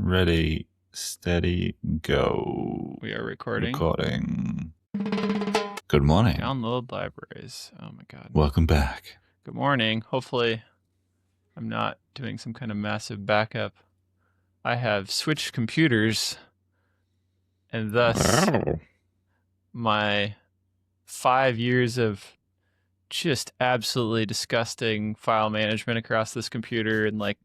Ready, steady, go. We are recording. Good morning. Download libraries. Oh my god. Welcome back. Good morning. Hopefully I'm not doing some kind of massive backup. I have switched computers, and thus my 5 years of just absolutely disgusting file management across this computer and like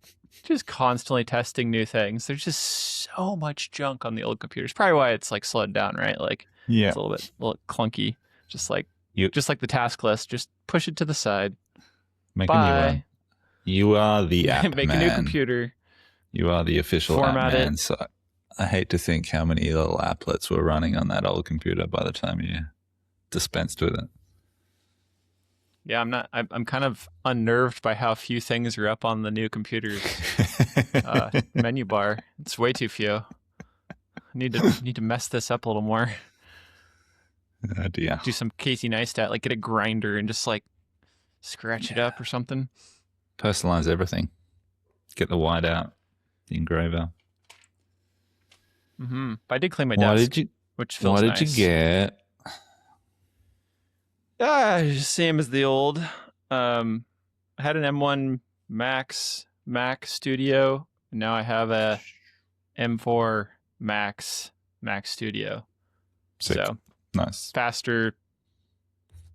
just constantly testing new things. There's just so much junk on the old computers. Probably why it's like slowed down, right? Like it's a little clunky. Just like the task list. Just push it to the side. Make a new one. You are the app Make man. a new computer. You are the official Format app man. it. So I hate to think how many little applets were running on that old computer by the time you dispensed with it. Yeah, I'm kind of unnerved by how few things are up on the new computer's menu bar. It's way too few. Need to mess this up a little more. Oh dear. Do some Casey Neistat, like get a grinder and just like scratch it up or something. Personalize everything. Get the white out, the engraver. Mm-hmm. But I did clean my desk, which feels nice. What did you get? Same as the old. I had an M1 Max Mac Studio, and now I have a M4 Max Mac Studio. Sick. So nice. Faster,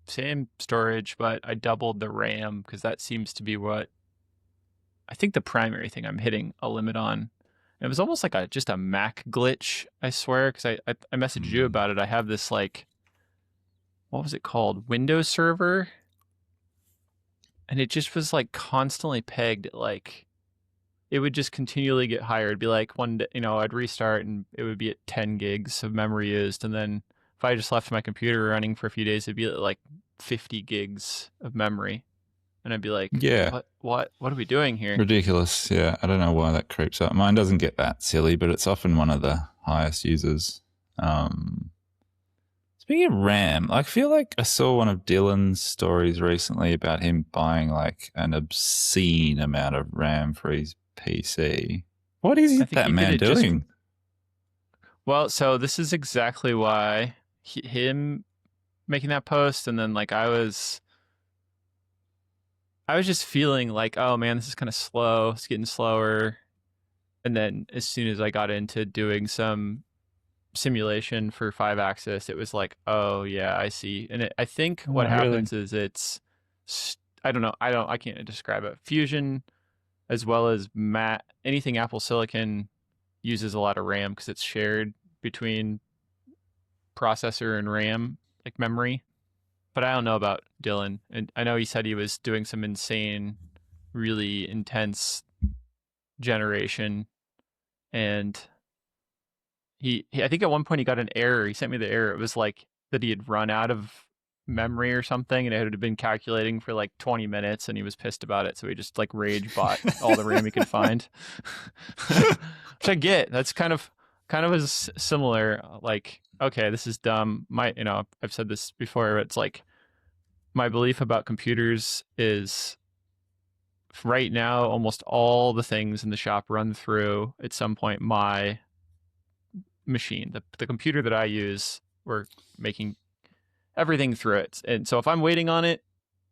same storage, but I doubled the RAM because that seems to be what I think the primary thing I'm hitting a limit on. It was almost like just a Mac glitch, I swear, because I messaged you about it. I have this like, what was it called? Windows server. And it just was like constantly pegged at like, it would just continually get higher. It'd be like one day, I'd restart and it would be at 10 gigs of memory used. And then if I just left my computer running for a few days, it'd be at like 50 gigs of memory. And I'd be like, yeah, what are we doing here? Ridiculous. Yeah. I don't know why that creeps up. Mine doesn't get that silly, but it's often one of the highest users. Speaking of RAM, I feel like I saw one of Dylan's stories recently about him buying like an obscene amount of RAM for his PC. What is that man doing? Well, so this is exactly why him making that post, and then like I was just feeling like, oh man, this is kind of slow. It's getting slower. And then as soon as I got into doing some simulation for 5-axis, it was like, oh yeah, I see. And I think what happens is I don't know. I can't describe it. Fusion, as well as anything Apple Silicon uses a lot of RAM because it's shared between processor and RAM, like memory. But I don't know about Dylan. And I know he said he was doing some insane, really intense generation. And I think at one point he got an error. He sent me the error. It was like that he had run out of memory or something, and it had been calculating for like 20 minutes, and he was pissed about it. So he just like rage bought all the RAM he could find. Which I get. That's kind of as similar. Like, okay, this is dumb. I've said this before, but it's like my belief about computers is right now almost all the things in the shop run through at some point my machine. The computer that I use, we're making everything through it. And so if I'm waiting on it,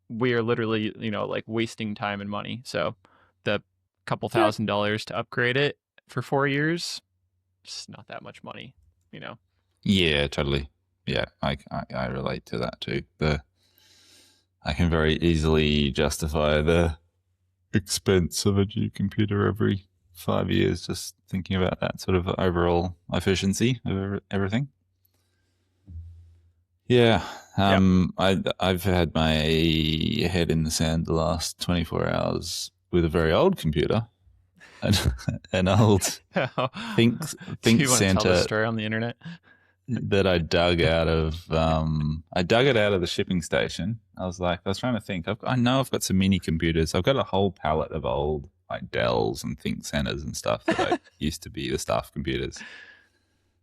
we are literally, like wasting time and money. So the couple $1,000s to upgrade it for 4 years, it's not that much money, Yeah, totally. Yeah, I relate to that too. I can very easily justify the expense of a new computer every 5 years, just thinking about that sort of overall efficiency of everything. Yeah. I've had my head in the sand the last 24 hours with a very old computer. An old Think Do you want Center to tell the story on the internet? that I dug out of the shipping station. I was trying to think. I know I've got some mini computers. I've got a whole palette of old like Dells and Think Centers and stuff that used to be the staff computers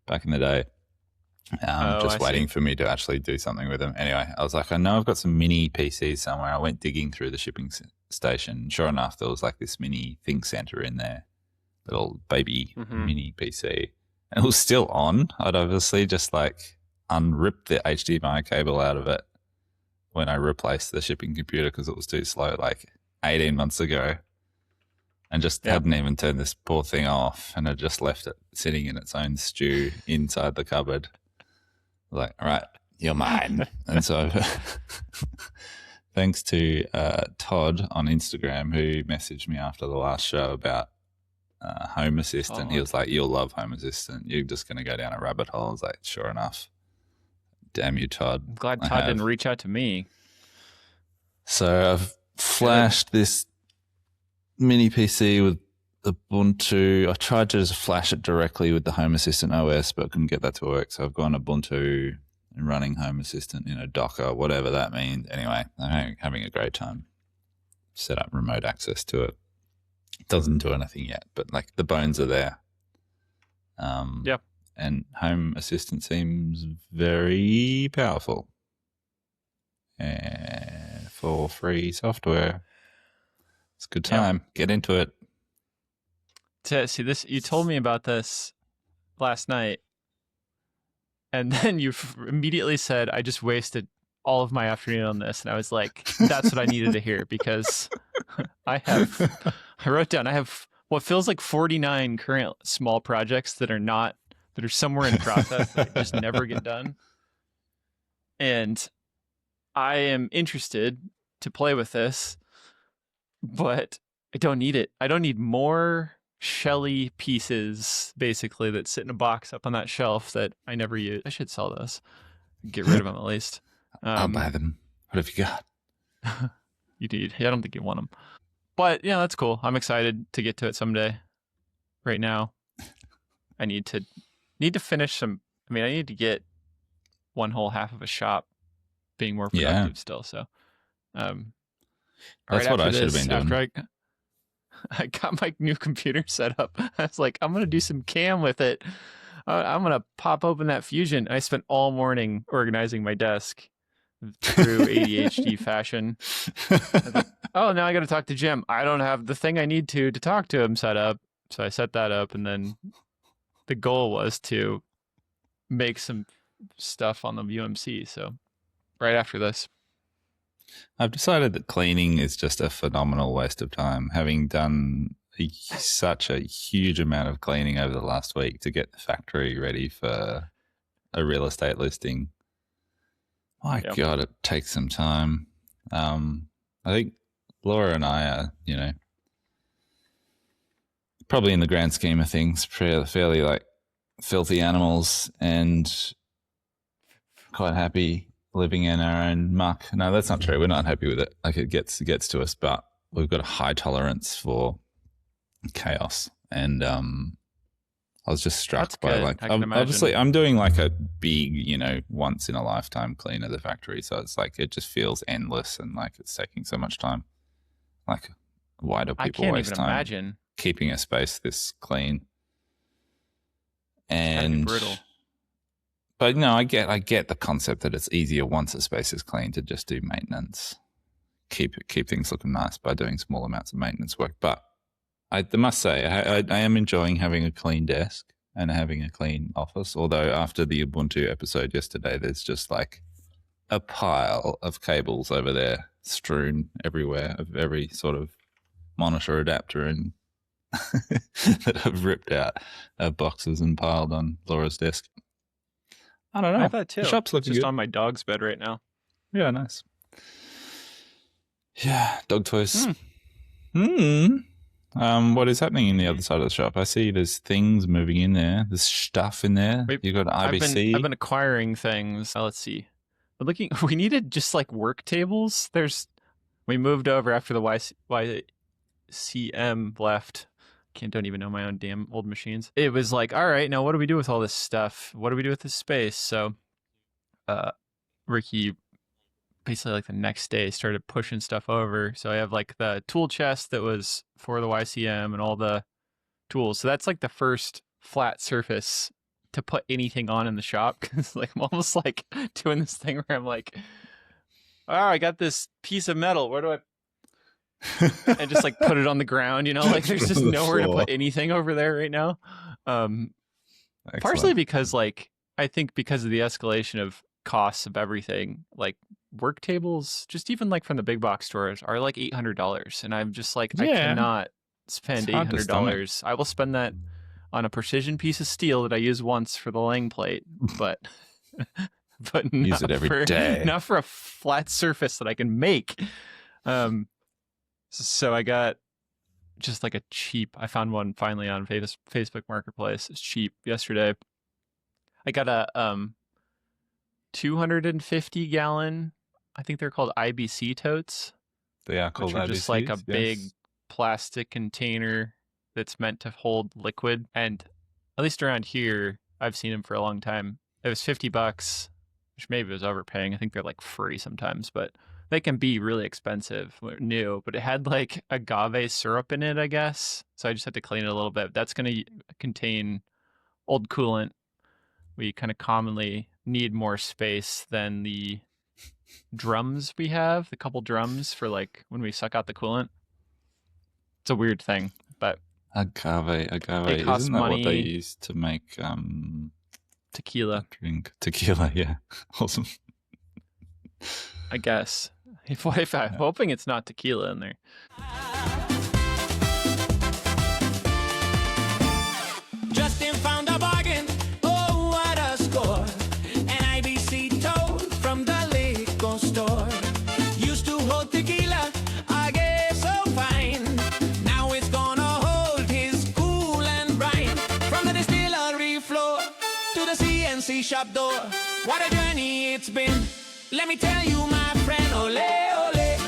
back in the day. Just waiting for me to actually do something with them. Anyway, I was like, I know I've got some mini PCs somewhere. I went digging through the shipping station. Sure enough, there was like this mini Think Center in there. little baby Mhm. mini PC, and it was still on. I'd obviously just like unripped the HDMI cable out of it when I replaced the shipping computer because it was too slow, like 18 months ago, and just Yeah. hadn't even turned this poor thing off, and had just left it sitting in its own stew inside the cupboard. Like, all right, you're mine. And so thanks to Todd on Instagram, who messaged me after the last show about Home Assistant. He Todd. was like, you'll love Home Assistant. You're just going to go down a rabbit hole. I was like, sure enough. Damn you, Todd. I'm glad I Todd have. didn't reach out to me. So I've flashed this mini PC with Ubuntu. I tried to just flash it directly with the Home Assistant OS, but couldn't get that to work. So I've gone Ubuntu and running Home Assistant in a Docker, whatever that means. Anyway, I'm having a great time. Set up remote access to it. It doesn't do anything yet, but like the bones are there. Yep. And Home Assistant seems very powerful for free software. It's a good time. Yep. Get into it. See this, you told me about this last night, and then you immediately said, I just wasted all of my afternoon on this. And I was like, that's what I needed to hear, because I wrote down, I have what feels like 49 current small projects that are somewhere in process that just never get done. And I am interested to play with this, but I don't need it. I don't need more shelly pieces, basically, that sit in a box up on that shelf that I never use. I should sell those. Get rid of them at least. I'll buy them. What have you got? You need. I don't think you want them. But yeah, that's cool. I'm excited to get to it someday. Right now, I need to finish some. I mean, I need to get one whole half of a shop being more productive still. So, that's right what I should have been doing. After I got my new computer set up, I was like, I'm gonna do some cam with it. I'm gonna pop open that Fusion. I spent all morning organizing my desk through ADHD fashion. Like, oh, now I got to talk to Jim. I don't have the thing I need to talk to him set up. So I set that up, and then the goal was to make some stuff on the UMC. So right after this, I've decided that cleaning is just a phenomenal waste of time. Having done such a huge amount of cleaning over the last week to get the factory ready for a real estate listing. My God, it takes some time. I think Laura and I are, probably in the grand scheme of things, fairly like filthy animals and quite happy living in our own muck. No, that's not true. We're not happy with it. Like it gets to us, but we've got a high tolerance for chaos. And I was just struck by like, obviously I'm doing like a big, once in a lifetime clean of the factory. So it's like, it just feels endless and like it's taking so much time. Like why do people waste time imagine keeping a space this clean? And brutal. But no, I get the concept that it's easier once a space is clean to just do maintenance, keep things looking nice by doing small amounts of maintenance work. But I must say, I am enjoying having a clean desk and having a clean office. Although after the Ubuntu episode yesterday, there's just like a pile of cables over there strewn everywhere of every sort of monitor adapter and that have ripped out boxes and piled on Laura's desk. I don't know. I have that too. The shop's looking just good. On my dog's bed right now. Yeah, nice. Yeah, dog toys. What is happening in the other side of the shop? I see there's things moving in there. There's stuff in there. You got IBC. I've been acquiring things. Let's see. We needed just like work tables. We moved over after the YCM left. Don't even know my own damn old machines. It was like, all right, now what do we do with all this stuff? What do we do with this space? So Ricky basically like the next day started pushing stuff over. So I have like the tool chest that was for the YCM and all the tools. So that's like the first flat surface to put anything on in the shop. Cause like I'm almost like doing this thing where I'm like, oh, I got this piece of metal. Where do I and just like put it on the ground, like there's just From the nowhere to floor. put anything over there right now. Partially Excellent. because like I think because of the escalation of costs of everything, like work tables, just even like from the big box stores, are like $800, and I'm just like I Yeah, cannot spend it's hard to stomach. $800. I will spend that on a precision piece of steel that I use once for the laying plate, but but Use it every day. not for a flat surface that I can make. So I got just like a cheap. I found one finally on Facebook Marketplace. It's cheap yesterday. I got a 250 gallon. I think they're called IBC totes. They are called which are just like a IBCs, big yes. plastic container that's meant to hold liquid. And at least around here, I've seen them for a long time. It was $50, which maybe was overpaying. I think they're like free sometimes, but they can be really expensive, new. But it had like agave syrup in it, I guess. So I just had to clean it a little bit. That's going to contain old coolant. We kind of commonly need more space than the drums we have, the couple drums for like when we suck out the coolant. It's a weird thing, but Agave. it costs Isn't that what they money. use to make Tequila, drink tequila? Yeah, awesome. I guess. If I'm hoping it's not tequila in there. Justin found a bargain. Oh, what a score! An IBC toad from the liquor store. Used to hold tequila, I guess so fine. Now it's gonna hold his cool and brine. From the distillery floor to the CNC shop door. What a journey it's been. Let me tell you, my friend, ole, ole,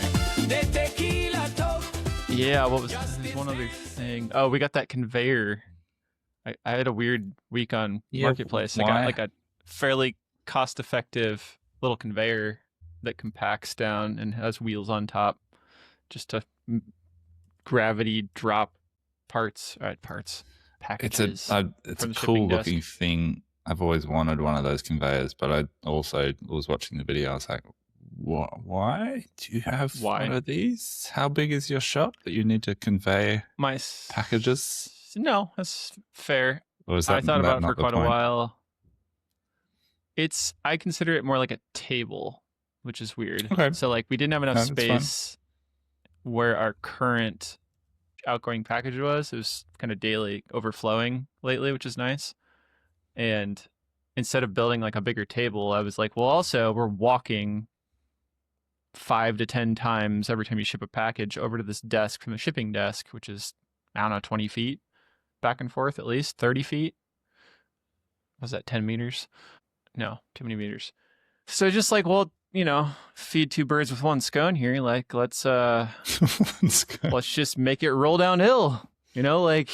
the tequila toad. Yeah, what was there's one other thing? Oh, we got that conveyor. I had a weird week on Yeah, Marketplace. I why? got like a fairly cost-effective little conveyor that compacts down and has wheels on top, just to gravity drop It's packages. it's a from the cool shipping looking desk. thing. I've always wanted one of those conveyors, but I also was watching the video. I was like, what? Why do you have Why? one of these? How big is your shop that you need to convey My packages? No, that's fair. Or is I that thought about it not for the quite a point? while. I consider it more like a table, which is weird. Okay. So like we didn't have enough No, that's fine. space where our current outgoing package was. It was kind of daily overflowing lately, which is nice. And instead of building like a bigger table, I was like, well, also we're walking 5 to 10 times every time you ship a package over to this desk from the shipping desk, which is, I don't know, 20 feet back and forth, at least 30 feet. Was that 10 meters? No, too many meters. So just like, well, feed two birds with one stone here. Like, let's just make it roll downhill. Like,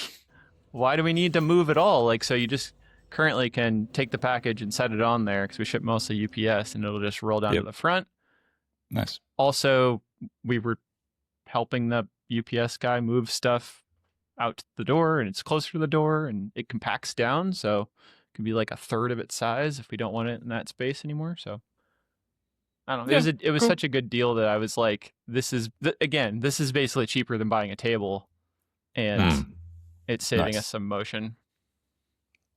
why do we need to move at all? Like, so you just currently can take the package and set it on there because we ship mostly UPS and it'll just roll down to the front. Nice. Also, we were helping the UPS guy move stuff out to the door, and it's closer to the door, and it compacts down, so it can be like a third of its size if we don't want it in that space anymore. So I don't know. Yeah, It was cool. such a good deal that I was like, this is basically cheaper than buying a table, and it's saving Nice. us some motion.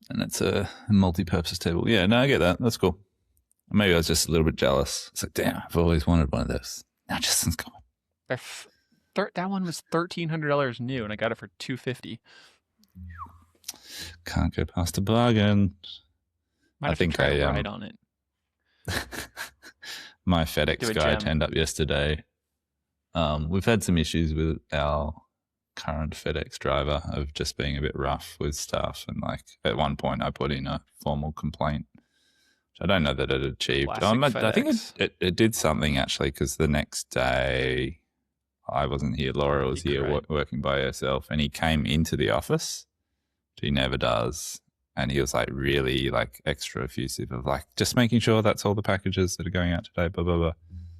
And it's a multi-purpose table. Yeah, no, I get that. That's cool. Maybe I was just a little bit jealous. It's like, damn, I've always wanted one of those. Now Justin's got one. That one was $1,300 new, and I got it for $250. Can't go past a bargain. Might I have to think try I to ride on it. My Do FedEx a guy gem. turned up yesterday. We've had some issues with our current FedEx driver of just being a bit rough with stuff, and like at one point I put in a formal complaint, which I don't know that it achieved. Classic I think FedEx. it did something actually, because the next day I wasn't here. Laura was You here cried. working by herself, and he came into the office, which he never does. And he was like really like extra effusive of like just making sure that's all the packages that are going out today, blah, blah, blah.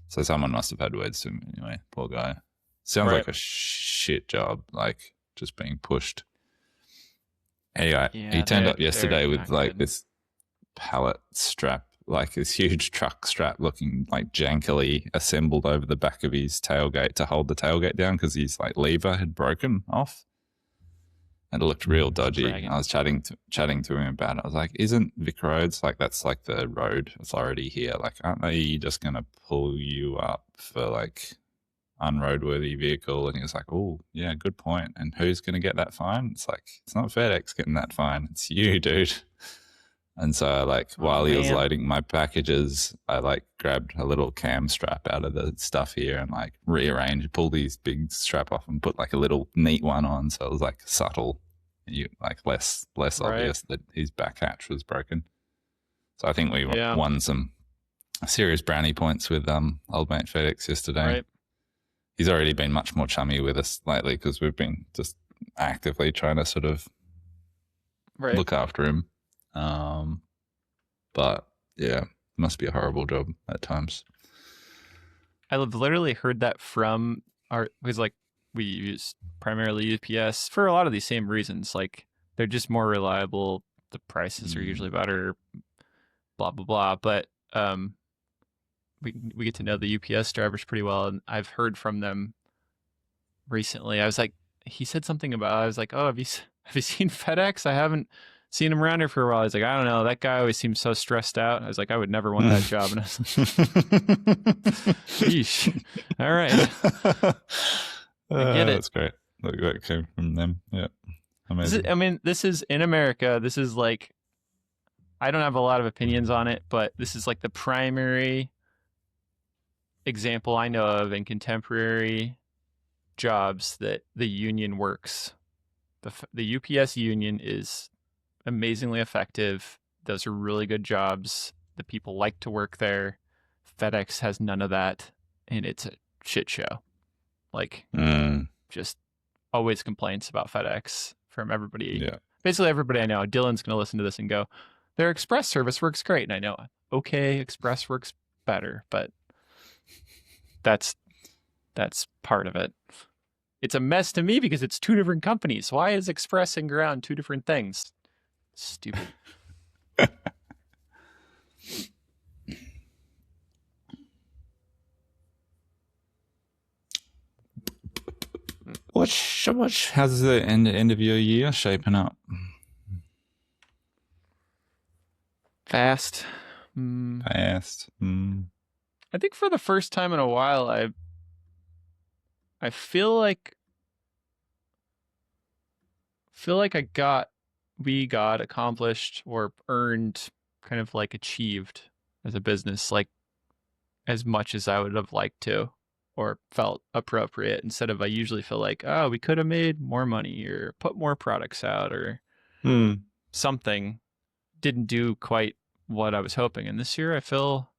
So someone must have had words to him anyway. Poor guy. Sounds Right. like a shit job, like just being pushed. Anyway, Yeah, he turned they're- up yesterday they're with not like good. this pallet strap like this huge truck strap looking like jankily assembled over the back of his tailgate to hold the tailgate down because his like lever had broken off. And it looked real dodgy. Dragging. I was chatting to him about it. I was like, "Isn't Vic Roads like that's like the road authority here? Like, aren't they just gonna pull you up for like unroadworthy vehicle?" And he was like, "Oh, yeah, good point. And who's gonna get that fine?" It's like it's not FedEx getting that fine. It's you, dude. And so, like, while he was man. loading my packages, I like grabbed a little cam strap out of the stuff here and like rearranged, pulled these big strap off, and put like a little neat one on. So it was like subtle, you like less Right. obvious that his back hatch was broken. So I think we Yeah. won some serious brownie points with old mate FedEx yesterday. Right. He's already been much more chummy with us lately because we've been just actively trying to sort of Right. look after him. But yeah, it must be a horrible job at times. I've literally heard that from because like we use primarily UPS for a lot of these same reasons. Like they're just more reliable. The prices are usually better. Blah blah blah. But we get to know the UPS drivers pretty well, and I've heard from them recently. I was like, he said something about. I was like, oh, have you seen FedEx? I haven't seen him around here for a while. He's like, I don't know. That guy always seems so stressed out. I was like, I would never want that job. And I was like, yeesh. All right. I get it. That's great. That came from them. Yeah. Amazing. This is in America. This is like, I don't have a lot of opinions on it, but this is like the primary example I know of in contemporary jobs that the union works. The UPS union is amazingly effective. Those are really good jobs. The people like to work there. FedEx has none of that, and it's a shit show. Like, just always complaints about FedEx from everybody. Yeah. Basically everybody I know. Dylan's going to listen to this and go, their express service works great. And I know, okay, express works better, but that's part of it. It's a mess to me because it's two different companies. Why is express and ground two different things? Stupid. How's the end of your year shaping up? Fast. Fast. I think for the first time in a while, I feel like we got accomplished or earned, kind of like achieved as a business, like as much as I would have liked to or felt appropriate, instead of I usually feel like, oh, we could have made more money or put more products out or something. Didn't do quite what I was hoping. And this year I feel,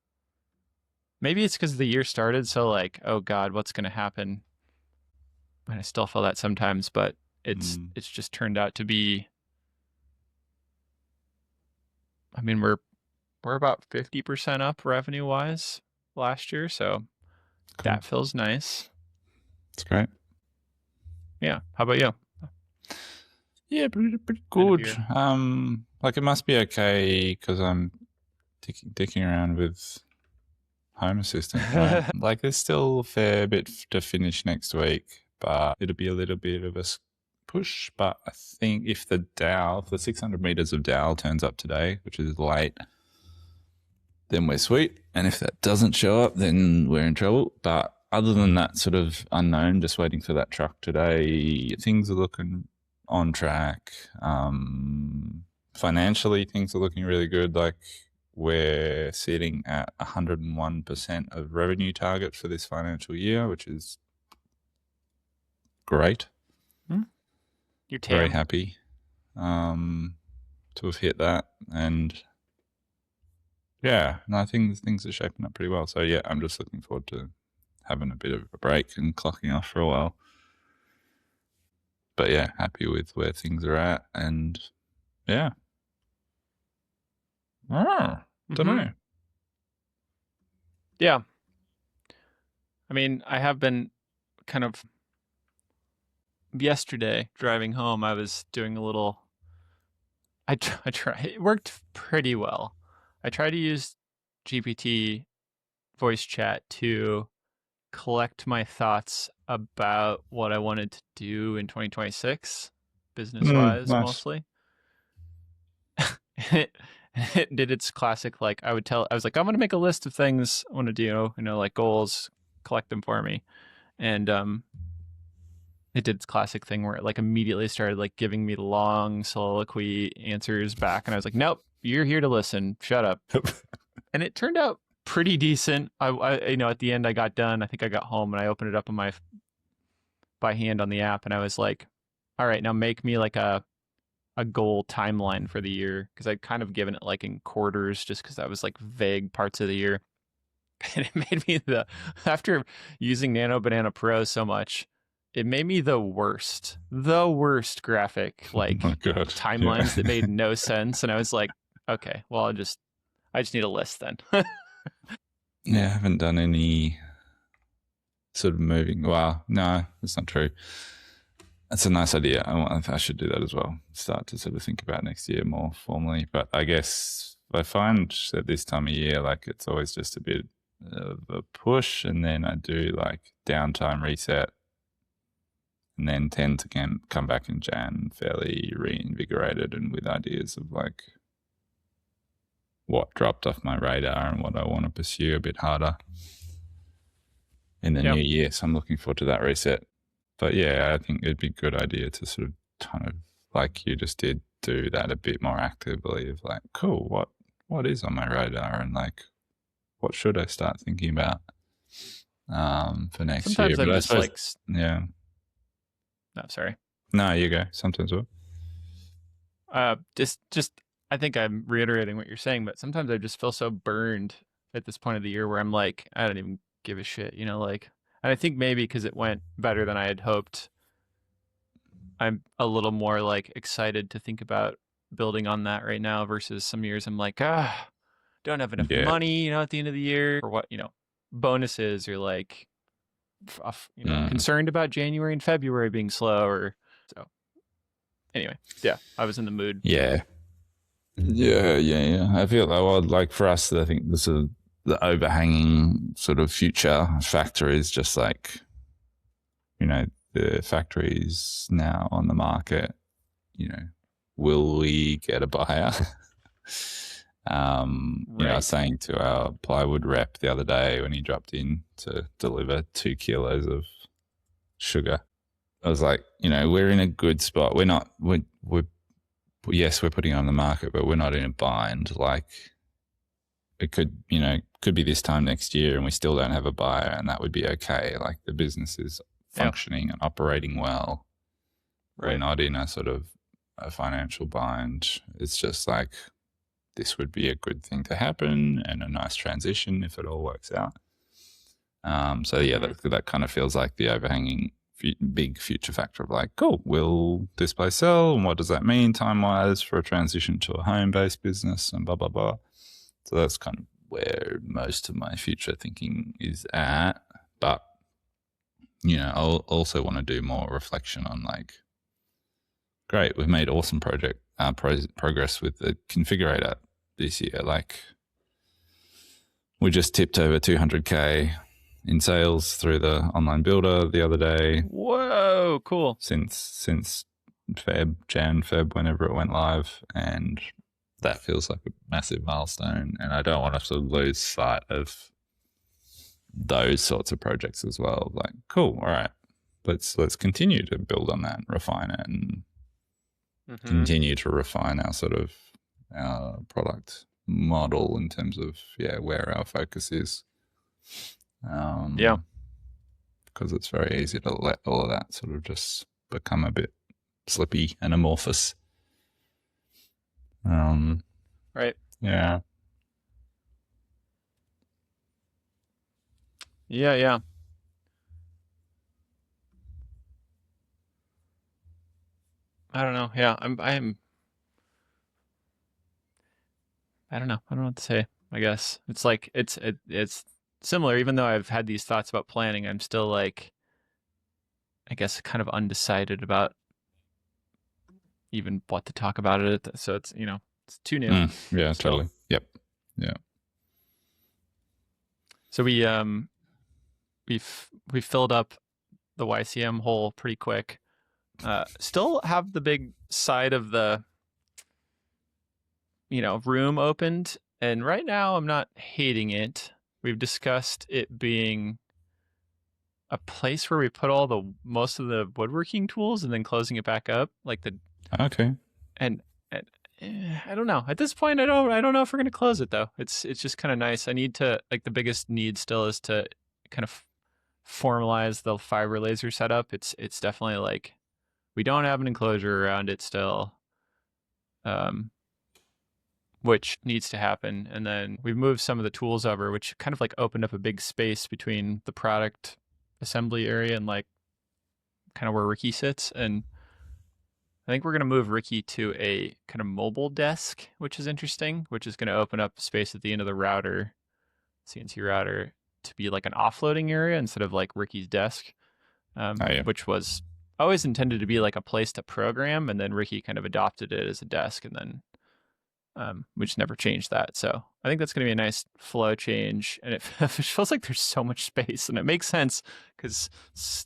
maybe it's because the year started so like, oh God, what's going to happen? And I still feel that sometimes, but it's just turned out to be, I mean, we're about 50% up revenue wise last year, so Cool. that feels nice. It's great. Yeah. How about you? Yeah, pretty End of good. year. Like it must be okay because I'm dicking around with Home Assistant. Right? Like there's still a fair bit to finish next week, but it'll be a little bit of a push. But I think if the 600 meters of dowel turns up today, which is late, then we're sweet. And if that doesn't show up, then we're in trouble. But other than that sort of unknown, just waiting for that truck today, things are looking on track. Financially, things are looking really good. Like we're sitting at 101% of revenue target for this financial year, which is great. You're Very Tam. happy to have hit that. And yeah, no, I think things are shaping up pretty well. So yeah, I'm just looking forward to having a bit of a break and clocking off for a while. But yeah, happy with where things are at. And yeah. Don't know. Yeah. I mean, I have been kind of, yesterday driving home, I was doing a little, I try, it worked pretty well. I try to use GPT voice chat to collect my thoughts about what I wanted to do in 2026, business-wise, nice. mostly. It did its classic, like I was like, I'm gonna make a list of things I want to do, like goals, collect them for me, and it did its classic thing where it like immediately started like giving me long soliloquy answers back, and I was like, nope, you're here to listen, shut up. And it turned out pretty decent. I at the end I got done. I think I got home and I opened it up on my by hand on the app, and I was like, all right, now make me like a goal timeline for the year, because I'd kind of given it like in quarters just because that was like vague parts of the year. And it made me after using Nano Banana Pro so much, it made me the worst graphic like Oh my God. timelines that made no sense. And I was like, okay, well, I just need a list then. Yeah, I haven't done any sort of moving. Well, no, that's not true. That's a nice idea. I should do that as well. Start to sort of think about next year more formally. But I guess I find that this time of year, like it's always just a bit of a push, and then I do like downtime reset, and then tend to come back in Jan fairly reinvigorated and with ideas of like what dropped off my radar and what I want to pursue a bit harder in the new year. So I'm looking forward to that reset. But yeah, I think it'd be a good idea to sort of kind of like you just did, do that a bit more actively of like, cool, what is on my radar, and like what should I start thinking about for next Sometimes year. I'm just like, yeah. No, sorry. No, you go. Sometimes what? Just I think I'm reiterating what you're saying, but sometimes I just feel so burned at this point of the year where I'm like, I don't even give a shit, like. And I think maybe because it went better than I had hoped, I'm a little more like excited to think about building on that right now versus some years I'm like, don't have enough money, at the end of the year, or what, bonuses, or like, concerned about January and February being slow, or so. Anyway, yeah, I was in the mood. Yeah. I feel like for us, I think this is the overhanging sort of future factor is just like, the factories now on the market, will we get a buyer? Right. I was saying to our plywood rep the other day when he dropped in to deliver 2 kilos of sugar, I was like, we're in a good spot. Yes, we're putting it on the market, but we're not in a bind. Like it could be this time next year and we still don't have a buyer, and that would be okay. Like the business is functioning and operating well. Right. We're not in a sort of a financial bind. It's just like, this would be a good thing to happen and a nice transition if it all works out. So yeah, that kind of feels like the overhanging big future factor of like, cool, will this place sell? And what does that mean time-wise for a transition to a home-based business and blah, blah, blah. So that's kind of where most of my future thinking is at. But, I'll also want to do more reflection on like, great, we've made awesome progress with the configurator this year. Like we just tipped over 200K in sales through the online builder the other day. Whoa, cool. Since Feb, whenever it went live. And that feels like a massive milestone. And I don't want us to lose sight of those sorts of projects as well. Like, cool, all right, let's continue to build on that, refine it, and continue to refine our sort of our product model in terms of where our focus is. Because it's very easy to let all of that sort of just become a bit slippy and amorphous. Right. Yeah. Yeah. I don't know. Yeah, I don't know. I don't know what to say. I guess it's like it's similar. Even though I've had these thoughts about planning, I'm still like, I guess, kind of undecided about even what to talk about it. So it's it's too new. Yeah, totally. Yep. Yeah. So we filled up the YCM hole pretty quick. Still have the big side of the room opened, and right now I'm not hating it. We've discussed it being a place where we put most of the woodworking tools and then closing it back up, like Okay. and I don't know. At this point, I don't know if we're gonna close it though. It's just kind of nice. I need to the biggest need still is to kind of formalize the fiber laser setup. It's definitely like we don't have an enclosure around it still, which needs to happen. And then we've moved some of the tools over, which kind of like opened up a big space between the product assembly area and like kind of where Ricky sits. And I think we're going to move Ricky to a kind of mobile desk, which is interesting, which is going to open up space at the end of the router, CNC router, to be like an offloading area instead of like Ricky's desk, which was always intended to be like a place to program. And then Ricky kind of adopted it as a desk, and then we just never changed that. So I think that's going to be a nice flow change. And it feels like there's so much space, and it makes sense because,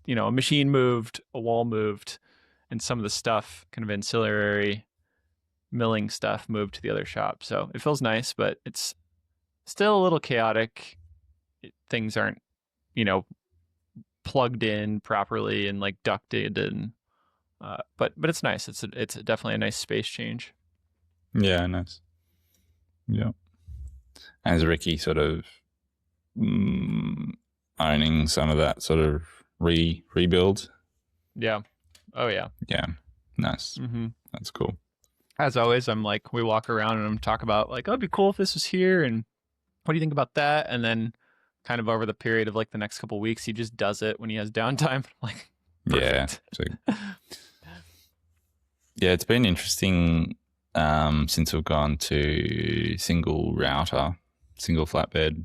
a machine moved, a wall moved, and some of the stuff, kind of ancillary milling stuff, moved to the other shop. So it feels nice, but it's still a little chaotic. Things aren't, plugged in properly and like ducted, and but it's nice. It's definitely a nice space change. Yeah, nice. Yeah. As Ricky sort of owning some of that sort of rebuild. Yeah. Oh yeah. Yeah. Nice. Mm-hmm. That's cool. As always, I'm like, we walk around and I'm talk about like, oh, it'd be cool if this was here, and what do you think about that? And then kind of over the period of like the next couple of weeks, he just does it when he has downtime. Like, perfect. Yeah. Yeah, it's been interesting since we've gone to single router, single flatbed.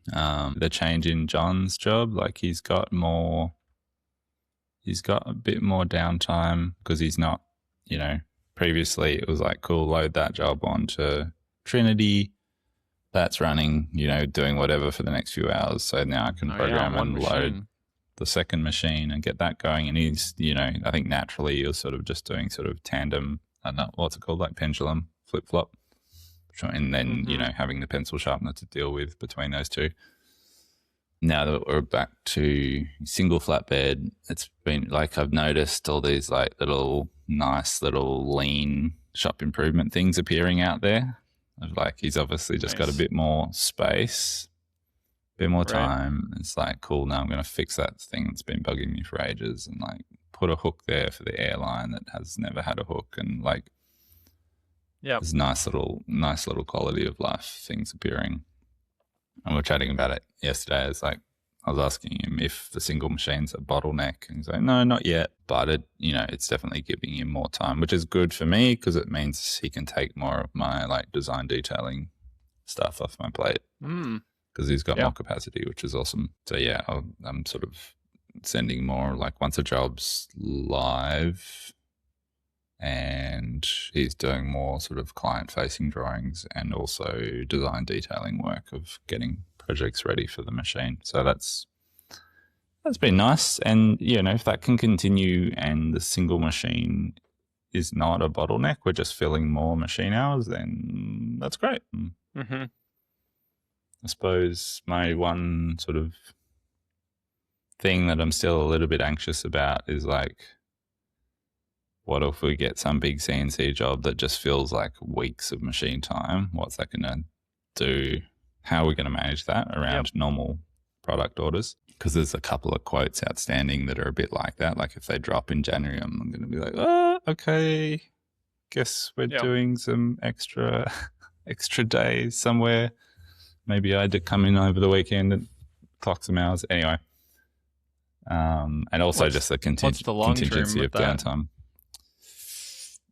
The change in John's job, like he's got a bit more downtime because he's not, previously it was like, cool, load that job onto Trinity. That's running, doing whatever for the next few hours. So now I can program and load the second machine and get that going. And he's, I think naturally you're sort of just doing sort of tandem, I don't know, what's it called, like pendulum, flip-flop. And then, having the pencil sharpener to deal with between those two. Now that we're back to single flatbed, it's been like I've noticed all these like nice little lean shop improvement things appearing out there. Like he's obviously just got a bit more space, a bit more time. It's like, cool, now I'm going to fix that thing that's been bugging me for ages and like put a hook there for the airline that has never had a hook, and like there's nice little quality of life things appearing. And we're chatting about it yesterday. It's like I was asking him if the single machine's a bottleneck, and he's like, no, not yet. But it's definitely giving him more time, which is good for me because it means he can take more of my like design detailing stuff off my plate because he's got more capacity, which is awesome. So yeah, I'm sort of sending more like once a job's live and he's doing more sort of client-facing drawings and also design detailing work of getting projects ready for the machine. So that's been nice. And, if that can continue and the single machine is not a bottleneck, we're just filling more machine hours, then that's great. Mm-hmm. I suppose my one sort of thing that I'm still a little bit anxious about is like, what if we get some big CNC job that just feels like weeks of machine time? What's that going to do? How are we going to manage that around normal product orders? Because there's a couple of quotes outstanding that are a bit like that. Like if they drop in January, I'm going to be like, oh, okay, guess we're doing some extra days somewhere. Maybe I did come in over the weekend and clock some hours. Anyway. And also just the contingency of downtime.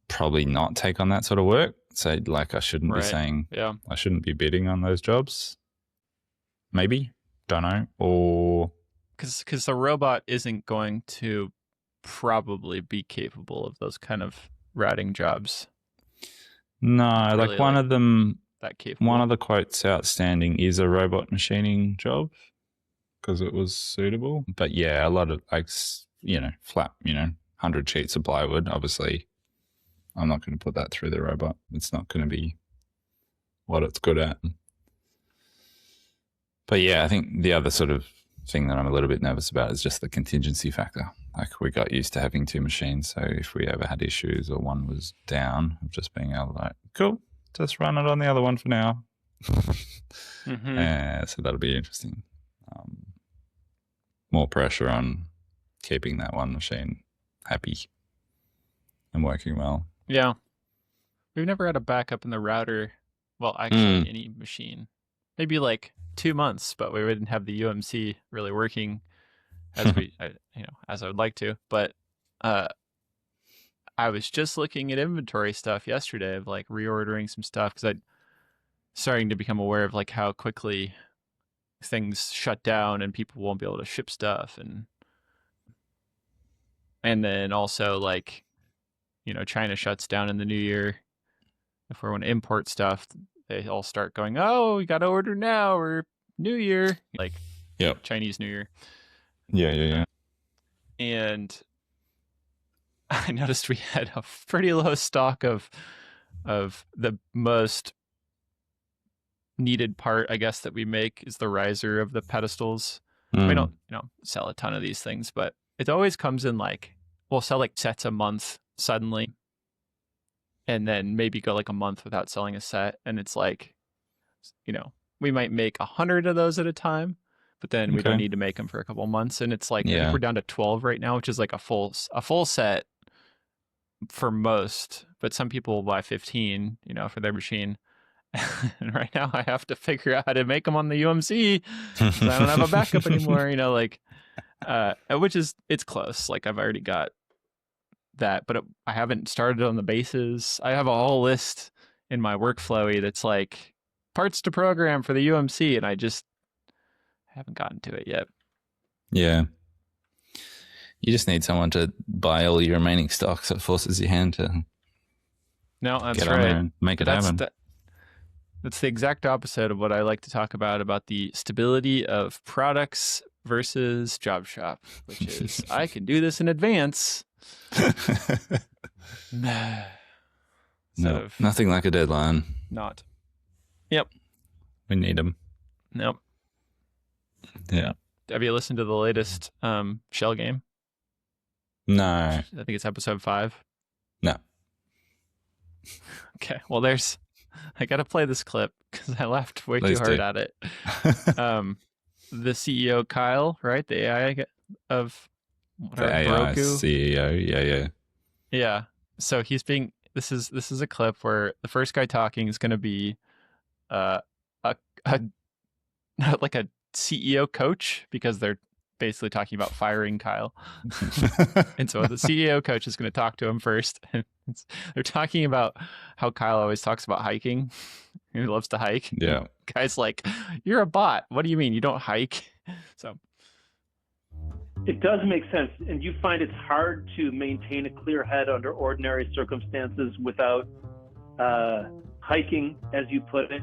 Probably not take on that sort of work. So like I shouldn't be saying, I shouldn't be bidding on those jobs. Maybe, don't know. Or because the robot isn't going to probably be capable of those kind of routing jobs. No, really, like one of them, that capable. One of the quotes outstanding is a robot machining job because it was suitable. But yeah, a lot of flat, 100 sheets of plywood. Obviously, I'm not going to put that through the robot. It's not going to be what it's good at. But yeah, I think the other sort of thing that I'm a little bit nervous about is just the contingency factor. Like, we got used to having 2 machines, so if we ever had issues or one was down, of just being able to cool, just run it on the other one for now. So that'll be interesting. More pressure on keeping that one machine happy and working well. Yeah. We've never had a backup in the router. Well, actually, any machine. Maybe like 2 months, but we wouldn't have the UMC really working as as I would like to. But I was just looking at inventory stuff yesterday of like reordering some stuff because I'm starting to become aware of like how quickly things shut down and people won't be able to ship stuff, and then also like China shuts down in the new year. If we want to import stuff, they all start going, oh, we got to order now, or New Year, like Chinese New Year. Yeah. And I noticed we had a pretty low stock of the most needed part, I guess, that we make is the riser of the pedestals. We don't sell a ton of these things, but it always comes in like, we'll sell like sets a month suddenly, and then maybe go like a month without selling a set. And it's like, we might make 100 of those at a time, but then we don't need to make them for a couple months. And it's like, I think we're down to 12 right now, which is like a full set for most, but some people will buy 15, for their machine. And right now I have to figure out how to make them on the UMC. I don't have a backup anymore, which is, it's close. Like, I've already got that, but I haven't started on the bases. I have a whole list in my workflowy that's like parts to program for the UMC, and I just haven't gotten to it yet. Yeah. You just need someone to buy all your remaining stocks. It forces your hand to that's get on there and make it happen. That's the exact opposite of what I like to talk about the stability of products versus job shop, which is I can do this in advance. No, nothing like a deadline. Not. Yep. We need them. Nope. Yeah. Have you listened to the latest Shell game? No. I think it's episode 5. No. Okay. Well, I got to play this clip because I laughed way too hard at it. The CEO, Kyle, right? The AI of the AI Roku CEO. Yeah. So this is a clip where the first guy talking is going to be like a CEO coach, because they're basically talking about firing Kyle. And so the CEO coach is going to talk to him first. And they're talking about how Kyle always talks about hiking. He loves to hike. Yeah. Guy's like, you're a bot. What do you mean you don't hike? So it does make sense. And you find it's hard to maintain a clear head under ordinary circumstances without hiking, as you put it.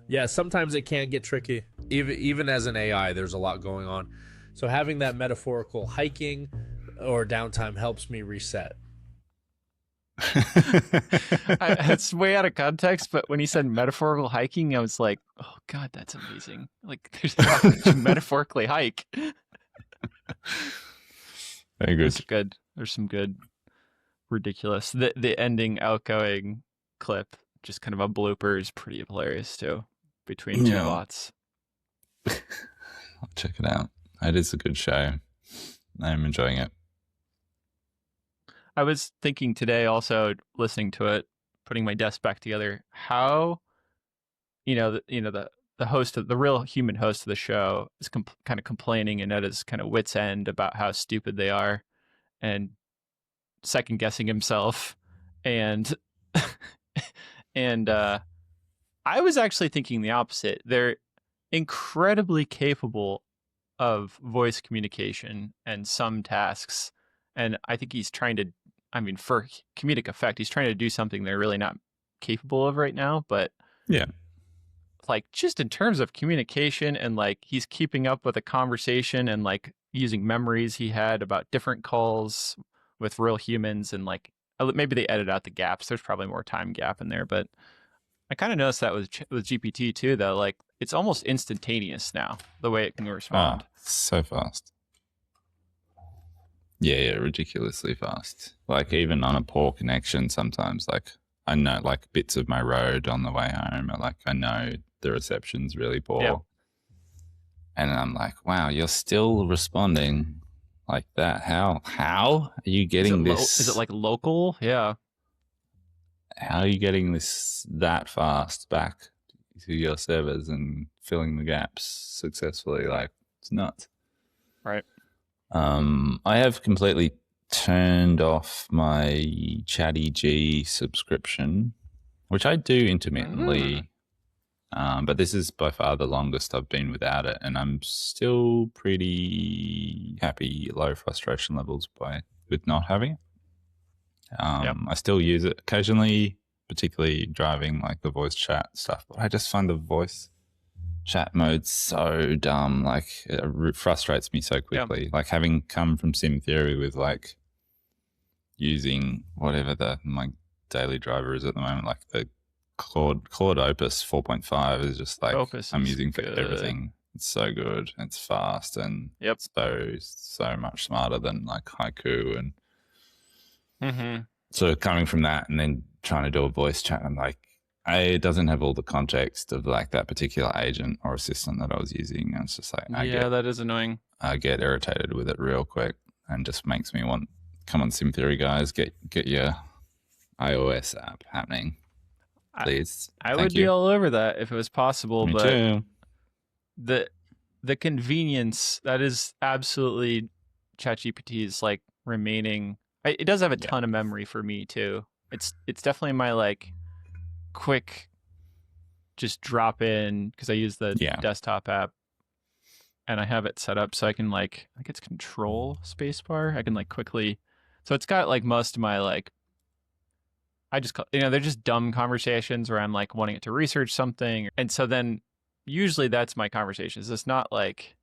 Yeah, sometimes it can get tricky. Even as an AI, there's a lot going on. So having that metaphorical hiking or downtime helps me reset. It's way out of context, but when he said metaphorical hiking, I was like, oh God, that's amazing. Like, there's how to metaphorically hike. Very good. There's some good ridiculous. The ending outgoing clip, just kind of a blooper, is pretty hilarious too, between two bots. I'll check it out. It is a good show. I'm enjoying it. I was thinking today, also listening to it, putting my desk back together, how the host of the real human host of the show is kind of complaining and at his kind of wit's end about how stupid they are, and second guessing himself, and I was actually thinking the opposite. They're incredibly capable of voice communication and some tasks, and I think he's trying to, for comedic effect, he's trying to do something they're really not capable of right now, but Yeah. like just in terms of communication and like he's keeping up with a conversation and like using memories he had about different calls with real humans, and like maybe they edit out the gaps. There's probably more time gap in there, but I kind of noticed that with GPT too, though. Like it's almost instantaneous now, the way it can respond. So fast. Yeah, ridiculously fast. Like even on a poor connection, sometimes like I know like bits of my road on the way home, or like I know the reception's really poor, Yeah. and I'm like, wow, you're still responding like that. How are you getting this? Is it like local? Yeah. How are you getting this that fast back to your servers and filling the gaps successfully? Like it's nuts. Right. I have completely turned off my Chatty G subscription, which I do intermittently. But this is by far the longest I've been without it, and I'm still pretty happy, low frustration levels with not having it. I still use it occasionally, particularly driving, like the voice chat stuff. But I just find the voice chat mode so dumb. Like it frustrates me so quickly. Like having come from Sim Theory with like using whatever my daily driver is at the moment, like the Claude Opus 4.5 is just like I'm using for everything. It's so good. It's fast and so much smarter than like Haiku and. So coming from that and then trying to do a voice chat, I'm like, it doesn't have all the context of like that particular agent or assistant that I was using. And it's just like, that is annoying. I get irritated with it real quick and just makes me want, come on, Sim Theory guys, get your iOS app happening, please. I would be all over that if it was possible. Me but too. The convenience that is absolutely ChatGPT is like remaining. It does have a ton of memory for me too. It's definitely my like quick just drop in because I use the desktop app and I have it set up so I can like I think it's control spacebar. I can like quickly, so it's got like most of my like I just call, they're just dumb conversations where I'm like wanting it to research something, and so then usually that's my conversations. It's not like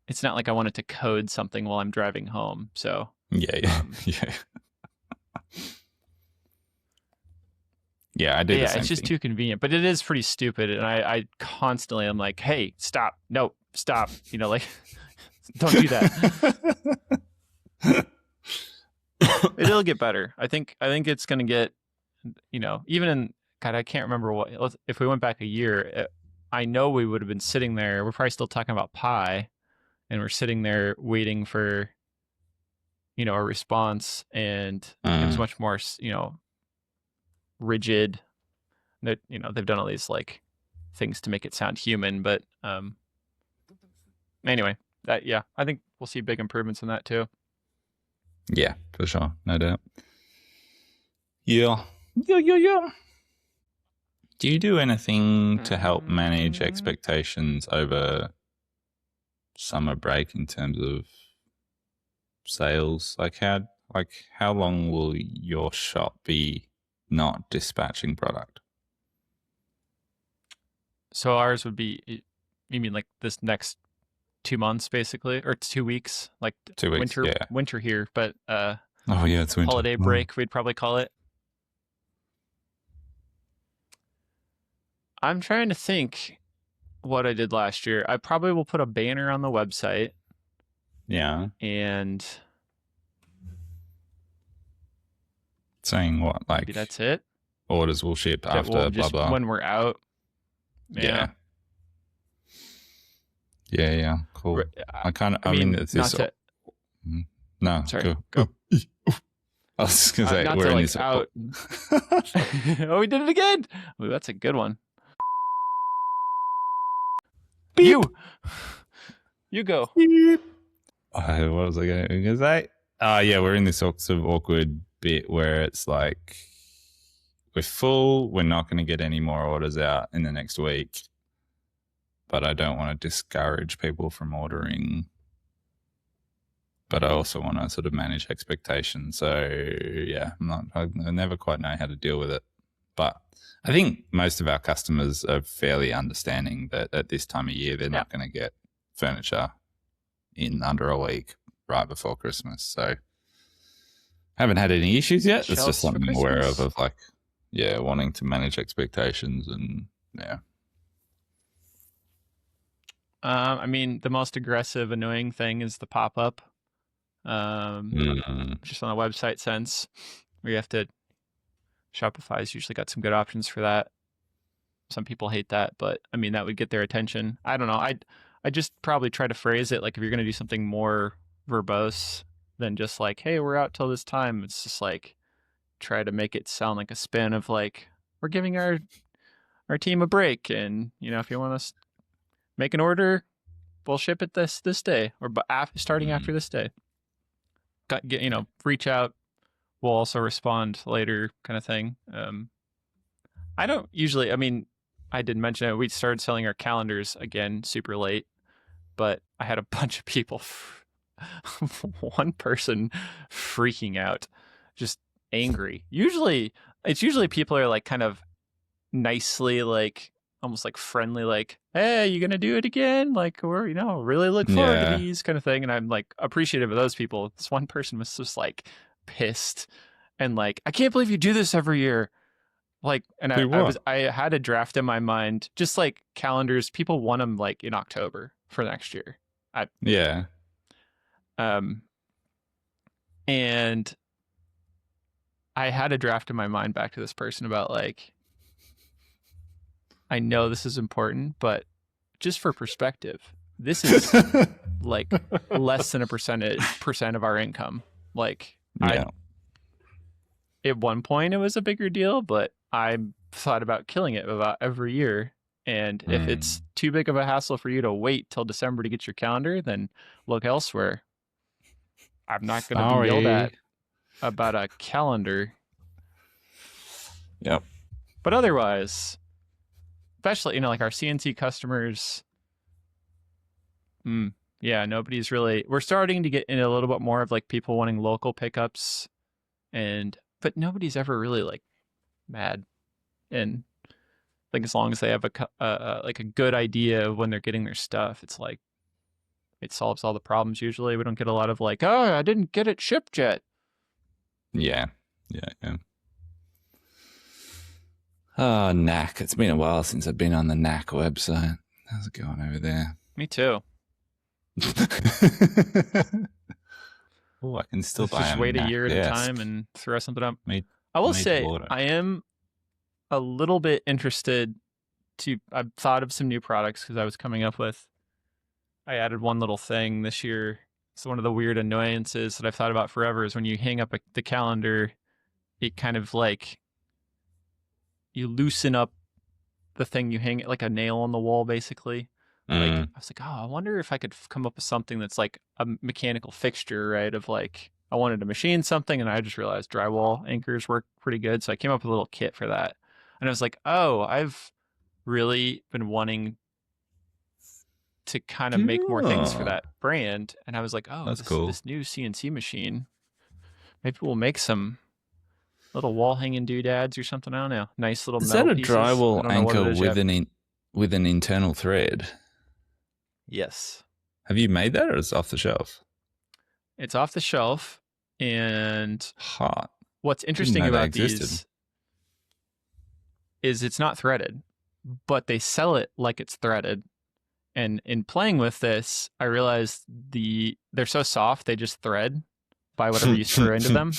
I want it to code something while I'm driving home. So yeah. Yeah, I do. Yeah, it's just too convenient, but it is pretty stupid. And I constantly am like, hey, stop. No, stop. Like, don't do that. It'll get better. I think it's going to get, even in, God, I can't remember if we went back a year, I know we would have been sitting there. We're probably still talking about Pi, and we're sitting there waiting for, a response, and it was much more, rigid. That they've done all these like things to make it sound human, but anyway, I think we'll see big improvements in that too. Yeah, for sure, no doubt. Yeah. Do you do anything to help manage expectations over summer break in terms of sales? Like how long will your shop be not dispatching product? So ours would be, you mean like this next 2 months basically, or 2 weeks, like 2 weeks, winter here, but oh yeah, it's winter. Holiday break, we'd probably call it. I'm trying to think what I did last year. I probably will put a banner on the website. Yeah. And saying what? Like maybe that's it. Orders will ship after blah blah. When we're out. Yeah. Cool. I mean it's this. No. Sorry. Go. I was just gonna say we're in this out. Oh, we did it again. Ooh, that's a good one. You go. What was I going to say? Yeah, we're in this sort of awkward bit where it's like we're full. We're not going to get any more orders out in the next week, but I don't want to discourage people from ordering. But I also want to sort of manage expectations. So yeah, I never quite know how to deal with it. But I think most of our customers are fairly understanding that at this time of year, they're not going to get furniture in under a week right before Christmas. So haven't had any issues yet. It's just something I'm aware of like, wanting to manage expectations and I mean, the most aggressive, annoying thing is the pop-up. Just on the website sense, where you have to. Shopify's usually got some good options for that. Some people hate that, but I mean, that would get their attention. I don't know. I just probably try to phrase it like if you're going to do something more verbose than just like, hey, we're out till this time. It's just like try to make it sound like a spin of like we're giving our team a break, and if you want to make an order, we'll ship it this day or starting after this day. Reach out. We'll also respond later, kind of thing. I don't usually. I mean, I did mention it. We started selling our calendars again super late, but I had a bunch of people. One person freaking out, just angry. It's usually people are like kind of nicely, like almost like friendly, like, "Hey, you gonna do it again?" Like, or really look forward to these kind of thing. And I'm like appreciative of those people. This one person was just like pissed and like, "I can't believe you do this every year." Like, and I had a draft in my mind, just like calendars. People want them like in October for next year. And I had a draft in my mind back to this person about like, I know this is important, but just for perspective, this is like less than a percent of our income. Like, at one point it was a bigger deal, but I thought about killing it about every year. And if it's too big of a hassle for you to wait till December to get your calendar, then look elsewhere. I'm not going to be yelled at about a calendar. Yep. But otherwise, especially, like our CNC customers, nobody's really, we're starting to get in a little bit more of like people wanting local pickups, but nobody's ever really like mad. And I think as long as they have like a good idea of when they're getting their stuff, it's like, it solves all the problems usually. We don't get a lot of like, "Oh, I didn't get it shipped yet." Yeah. Oh, Knack. It's been a while since I've been on the Knack website. How's it going over there? Me too. Oh, I can still buy just wait a year at a time and throw something up. I will say I am a little bit interested I've thought of some new products because I was coming up with, I added one little thing this year. So one of the weird annoyances that I've thought about forever is when you hang up the calendar, it kind of like, you loosen up the thing you hang it like a nail on the wall, basically. Like, I was like, I wonder if I could come up with something that's like a mechanical fixture, right? Of like, I wanted to machine something, and I just realized drywall anchors work pretty good. So I came up with a little kit for that. And I was like, I've really been wanting to kind of make more things for that brand. And I was like, that's cool. This new CNC machine, maybe we'll make some little wall hanging doodads or something. I don't know. Nice little Is metal that a pieces. drywall anchor with an internal thread? Yes. Have you made that, or is it off the shelf? It's off the shelf. And hot. What's interesting about these is it's not threaded, but they sell it like it's threaded. And in playing with this, I realized they're so soft, they just thread by whatever you screw into them.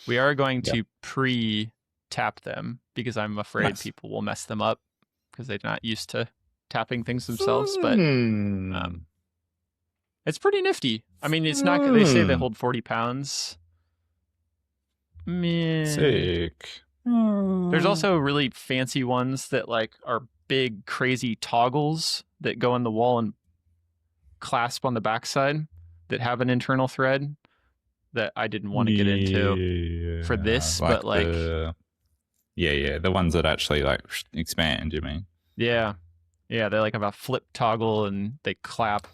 We are going to pre-tap them because I'm afraid people will mess them up because they're not used to tapping things themselves. But it's pretty nifty. I mean, it's not. They say they hold 40 pounds. Meh. Sick. There's also really fancy ones that like are big, crazy toggles that go in the wall and clasp on the backside that have an internal thread that I didn't want to get into for this, but like the ones that actually like expand, you mean? Yeah, they like have a flip toggle and they clasp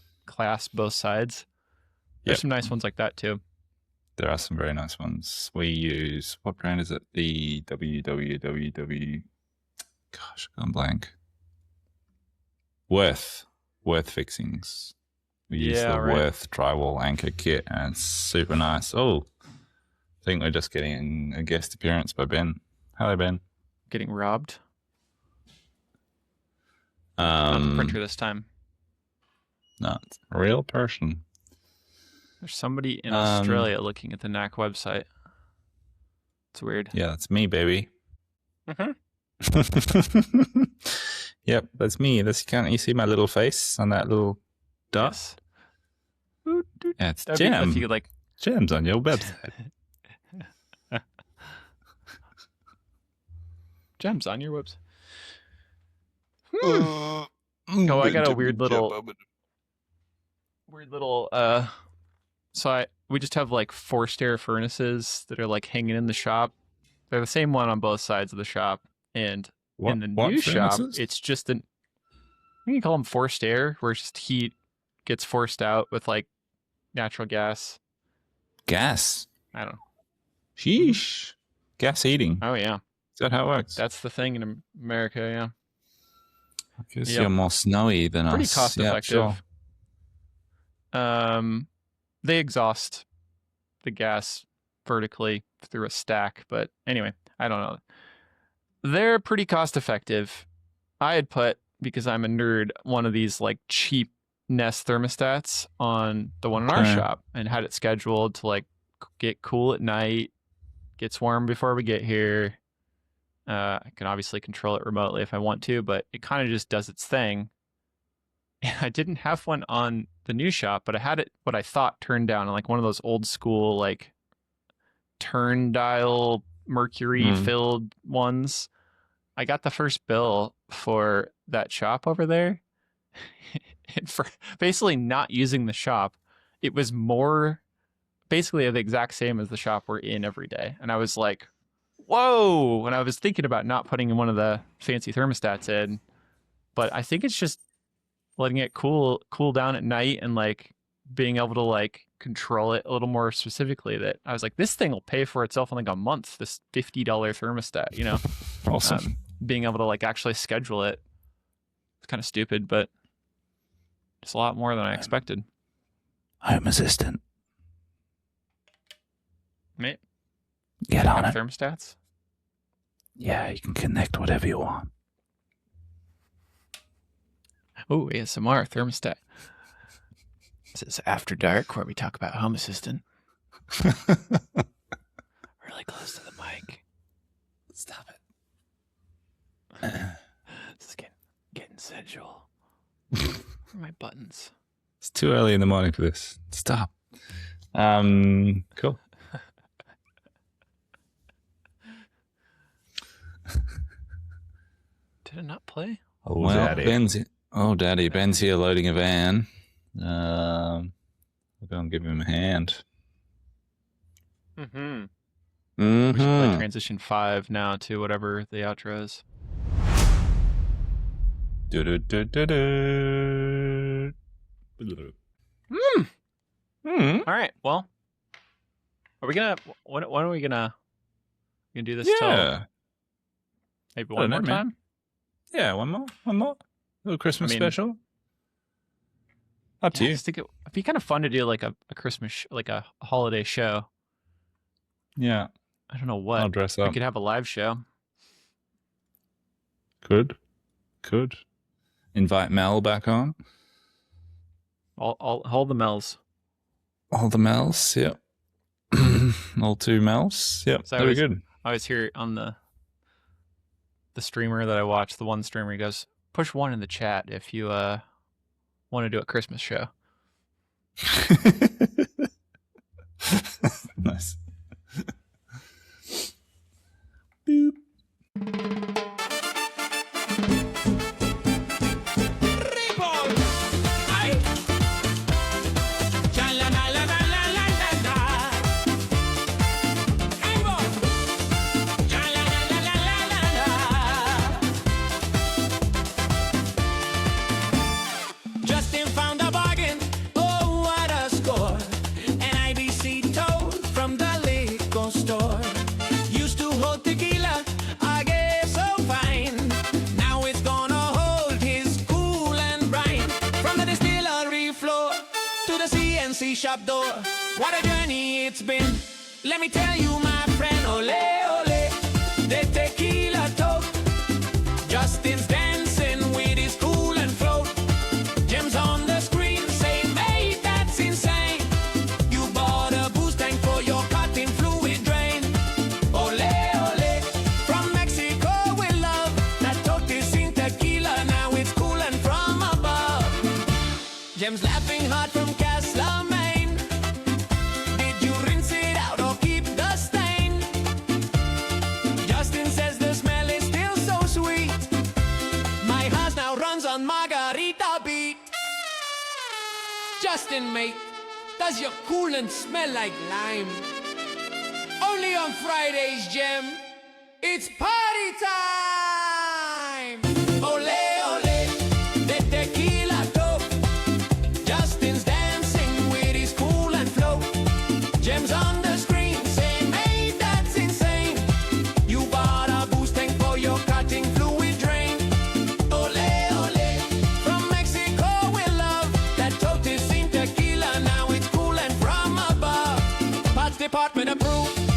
both sides. There's some nice ones like that too. There are some very nice ones. We use, what brand is it? The www. Gosh, I'm blank. Worth Fixings. We use Yeah, the right. Worth drywall anchor kit, and it's super nice. Oh, I think we're just getting a guest appearance by Ben. Hello, Ben. Getting robbed. Not the printer this time. No, it's a real person. There's somebody in Australia looking at the NAC website. It's weird. Yeah, that's me, baby. Mhm. Yep, that's me. Can't you see my little face on that little dot? Yes. Yeah, it's That'd be- Jam. if you could, like, Jam's on your website. Gems on your website. Oh, I got a weird little. So we just have like forced air furnaces that are like hanging in the shop. They're the same one on both sides of the shop, and in the new shop, it's just you can call them forced air, where it's just heat gets forced out with like natural gas. Gas. I don't know. Sheesh. Gas heating. Oh yeah, Is that how it works? that's the thing in America. Yeah, I guess Yep. you're more snowy than pretty us. cost Yeah, effective. sure. They exhaust the gas vertically through a stack, but anyway, I don't know. They're pretty cost effective. I had put, because I'm a nerd, one of these like cheap Nest thermostats on the one in our Okay. shop and had it scheduled to like get cool at night, gets warm before we get here. I can obviously control it remotely if I want to, but it kind of just does its thing. And I didn't have one on the new shop, but I had it what I thought turned down on like one of those old school like turn dial mercury filled ones. I got the first bill for that shop over there. And for basically not using the shop, it was more basically the exact same as the shop we're in every day. And I was like, whoa. And I was thinking about not putting one of the fancy thermostats in, but I think it's just letting it cool down at night and like being able to like control it a little more specifically. That I was like, this thing will pay for itself in like a month, this $50 thermostat, you know. Awesome. Being able to like actually schedule it, it's kind of stupid, but it's a lot more than I expected. Home Assistant. Mate, Get on it. thermostats. Yeah, you can connect whatever you want. Oh, ASMR thermostat. This is After Dark, where we talk about Home Assistant. Really close to the mic. Stop it. This is getting sensual. Where are my buttons? It's too early in the morning for this. Stop. Cool. Did it not play? Well, Daddy. Ben's here loading a van. We'll go and give him a hand. Mm-hmm. We should play Mm-hmm. Transition 5 now to whatever the outro is. All right. Well, are we gonna? When are we gonna do this? Till Yeah. maybe I one don't more know, man. time. Yeah, one more. Little Christmas I mean- special. Up to Yeah, I you. just think it'd be kind of fun to do like a Christmas, like a holiday show. Yeah, I don't know I'll what. dress We up. could have a live show. Could. Invite Mel back on. I'll hold the Mel's. All the Mels, yep. All two Mels, yep. So I Very was- good. I always hear on the streamer that I watch, the one streamer, he goes, push 1 in the chat if you want to do a Christmas show. Nice. Boop. Report. Ay. Cha la la la la la la la la. Hey, boy. Cha la la la la la la la. Justin found a bargain. Oh, what a score! fancy shop door. What a journey it's been. Let me tell you, my friend, ole, ole, the tequila tote. Justin's dancing with his cool and float. Gems on the screen say, mate, that's insane. You bought a boost tank for your cutting fluid drain. Ole, ole, from Mexico we love. That tote is in tequila, now it's cool and from above. Gems laughing hard from Castle, Maine. Did you rinse it out or keep the stain? Justin says the smell is still so sweet. My house now runs on margarita beat. Justin, mate, does your coolant smell like lime? Only on Fridays, Gem. It's party time! Ole, ole, the tequila dope. Justin's dancing with his cool and flow. Gems on the screen say, mate, that's insane. You bought a boost tank for your cutting fluid drain. Ole, ole, from Mexico we love. That tote is in tequila, now it's cool and from above. Parts department approved.